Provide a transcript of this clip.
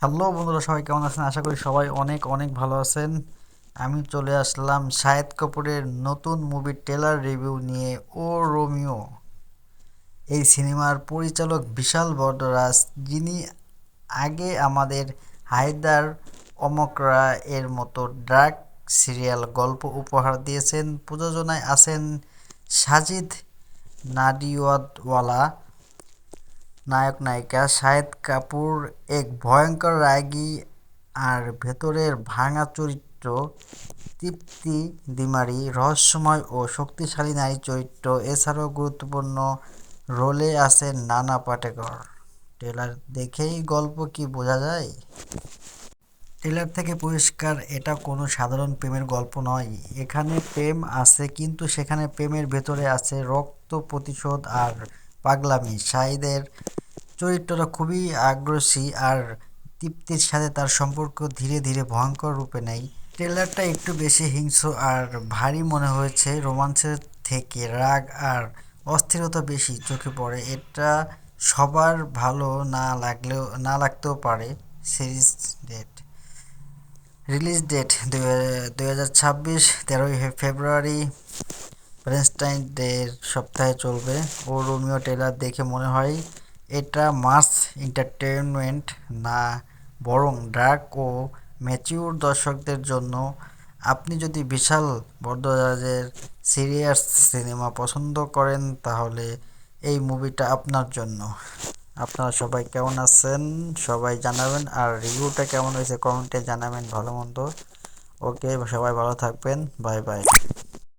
Hello বন্ধুরা, সবাই কেমন আছেন? আশা করি সবাই অনেক অনেক ভালো আছেন। আমি চলে আসলাম শাহিদ কাপুরের নতুন মুভির ট্রেলার রিভিউ নিয়ে। ও রোমিও, এই সিনেমার পরিচালক বিশাল বরদরাজ, যিনি আগে আমাদের হায়দার, অমকরা এর মতো ডার্ক সিরিয়াল গল্প উপহার দিয়েছেন। প্রযোজনায় আছেন সাজিদ নাডিয়াদওয়ালা। নায়ক নায়িকা শাহিদ কাপুর এক ভয়ঙ্কর রাগী আর ভেতরের ভাঙা চরিত্র, তৃপ্তি দিমারি রহস্যময় ও শক্তিশালী নারী চরিত্র, এছাড়াও গুরুত্বপূর্ণ রোলে আছেন নানা পাটেকর। ট্রেলার দেখেই গল্প কি বোঝা যায়? ট্রেলার থেকে পরিষ্কার, এটা কোনো সাধারণ প্রেমের গল্প নয়। এখানে প্রেম আছে, কিন্তু সেখানে প্রেমের ভেতরে আছে রক্ত, প্রতিশোধ আর পাগলামি। শাহিদের চরিত্রটা খুবই আগ্রাসী আর তৃপ্তির সাথে তার সম্পর্ক ধীরে ধীরে ভয়ঙ্কর রূপে নেয়। ট্রেলারটা একটু বেশি হিংস্র আর ভারী মনে হয়েছে, রোমান্সের থেকে রাগ আর অস্থিরতা বেশি চোখে পড়ে। এটা সবার ভালো না লাগতেও পারে। সিরিজ ডেট রিলিজ ডেট 2026, 13ই ফেব্রুয়ারি, ভ্যালেন্টাইন ডের সপ্তাহে চলবে। ও রোমিও ট্রেলার দেখে মনে হয় এটা মাস এন্টারটেইনমেন্ট না, বরং ডার্ক ও ম্যাচিউর দর্শকদের জন্য। আপনি যদি বিশাল বরদরাজের সিরিয়াস সিনেমা পছন্দ করেন, তাহলে এই মুভিটা আপনার জন্য। আপনারা সবাই কেমন আছেন সবাই জানাবেন, আর রিভিউটা কেমন হয়েছে কমেন্টে জানাবেন, ভালো মন্দ। ওকে, সবাই ভালো থাকবেন, বাই বাই।